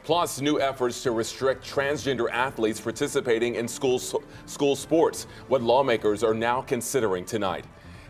Plus, new efforts to restrict transgender athletes participating in school sports, what lawmakers are now considering tonight.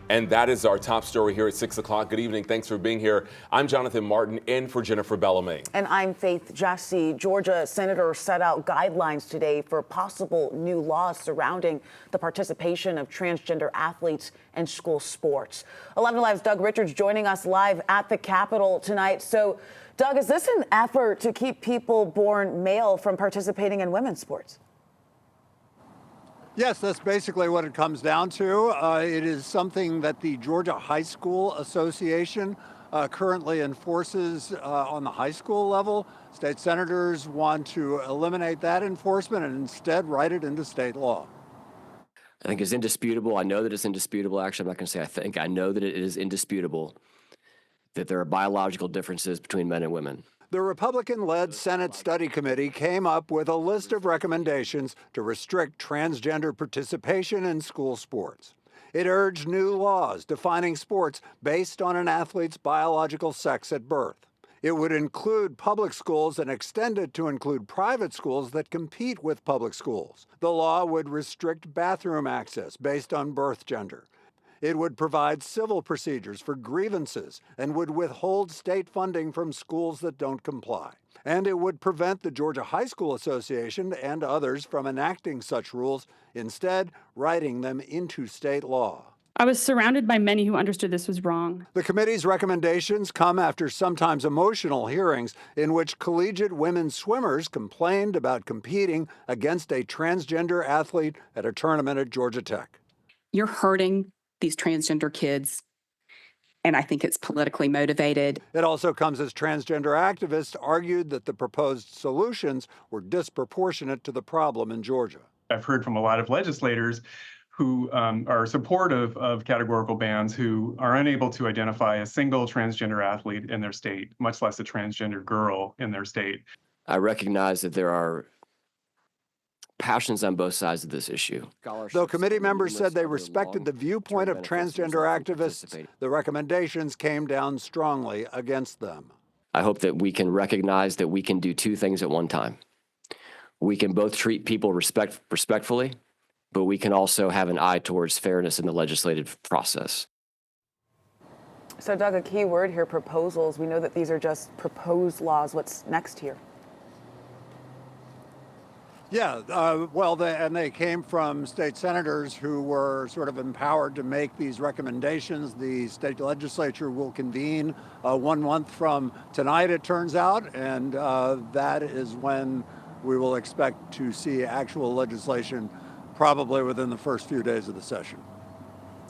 And that is our top story here at 6 o'clock. Good evening. Thanks for being here. I'm Jonathan Martin, in for Jennifer Bellamy. And I'm Faith Jesse. Georgia senators set out guidelines today for possible new laws surrounding the participation of transgender athletes in school sports. 11 Alive's Doug Richards joining us live at the Capitol tonight. So, Doug, is this an effort to keep people born male from participating in women's sports? Yes, that's basically what it comes down to. It is something that the Georgia High School Association currently enforces on the high school level. State senators want to eliminate that enforcement and instead write it into state law. I think it's indisputable. I know that it's indisputable. Actually, I'm not going to say I think. I know that it is indisputable that there are biological differences between men and women. The Republican-led Senate Study Committee came up with a list of recommendations to restrict transgender participation in school sports. It urged new laws defining sports based on an athlete's biological sex at birth. It would include public schools and extend it to include private schools that compete with public schools. The law would restrict bathroom access based on birth gender. It would provide civil procedures for grievances and would withhold state funding from schools that don't comply. And it would prevent the Georgia High School Association and others from enacting such rules, instead writing them into state law. I was surrounded by many who understood this was wrong. The committee's recommendations come after sometimes emotional hearings in which collegiate women swimmers complained about competing against a transgender athlete at a tournament at Georgia Tech. You're hurting these transgender kids, and I think it's politically motivated. It also comes as transgender activists argued that the proposed solutions were disproportionate to the problem in Georgia. I've heard from a lot of legislators who are supportive of categorical bans who are unable to identify a single transgender athlete in their state, much less a transgender girl in their state. I recognize that there are passions on both sides of this issue. Though committee members said they respected the viewpoint of transgender activists, the recommendations came down strongly against them. I hope that we can recognize that we can do two things at one time. We can both treat people respectfully, but we can also have an eye towards fairness in the legislative process. So, Doug, a key word here, proposals. We know that these are just proposed laws. What's next here? Yeah, they came from state senators who were sort of empowered to make these recommendations. The state legislature will convene 1 month from tonight, it turns out, and that is when we will expect to see actual legislation, probably within the first few days of the session.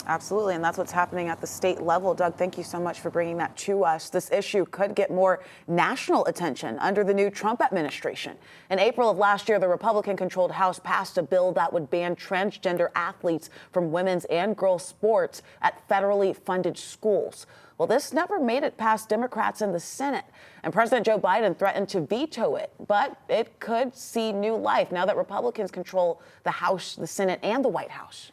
Absolutely, and that's what's happening at the state level. Doug, thank you so much for bringing that to us. This issue could get more national attention under the new Trump administration. In April of last year, the Republican-controlled House passed a bill that would ban transgender athletes from women's and girls' sports at federally funded schools. Well, this never made it past Democrats in the Senate, and President Joe Biden threatened to veto it. But it could see new life now that Republicans control the House, the Senate, and the White House.